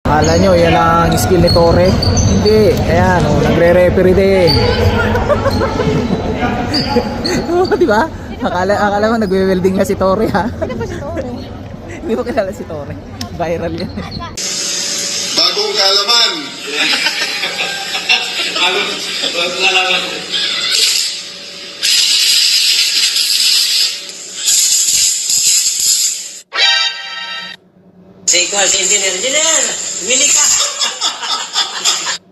Akala nyo, yan ang skill ni Torre. Hindi. Ayan, oh, nagre-referee din. Oh, di ba? Akala mo nagwe-welding nga si Torre, ha? Sino ba si Tore? Hindi mo kilala si Torre. Viral yan. Bagong kalaman. Bagong kalaman. Si engineer, humili ka!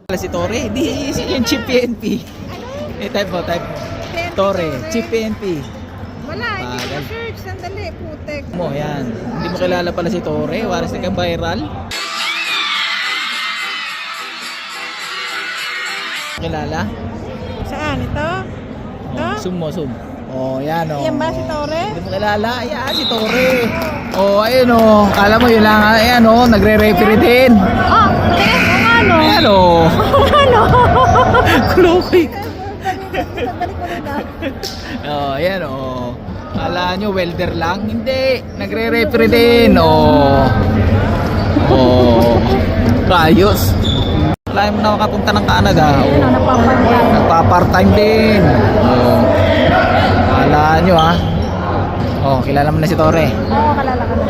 Kilala si Torre? Hindi, yung Chief PNP. Type mo. Torre, Chief PNP. Wala, hindi ko Bagal. na-search. Sandali, putek. Mo, yan. Hindi mo kilala pala si Torre. Waras na kang viral. Kilala? Saan? Ito? Ito? Zoom mo, zoom. Oh, yan oh. Yan ba si Tore? Hindi mo kilala. Ayan, si Torre. Oh, ayun oh. Kala mo yun lang. Ayan oh, nagre-referee din. Oh, patingin kung ano. Ayan oh. Ano? Kulokoy. Sandali ko rin na. Oh, ayan oh. Kala nyo welder lang? Hindi. Nagre-referee din. Oh. Oh. Kayos. Wala mo na makapunta ng Canada. Oh. Napapagyan. Nagpa-part-time din. Oh. Kala nyo ha. Oh, kilala mo na si Torre. Oo, kalala ka na.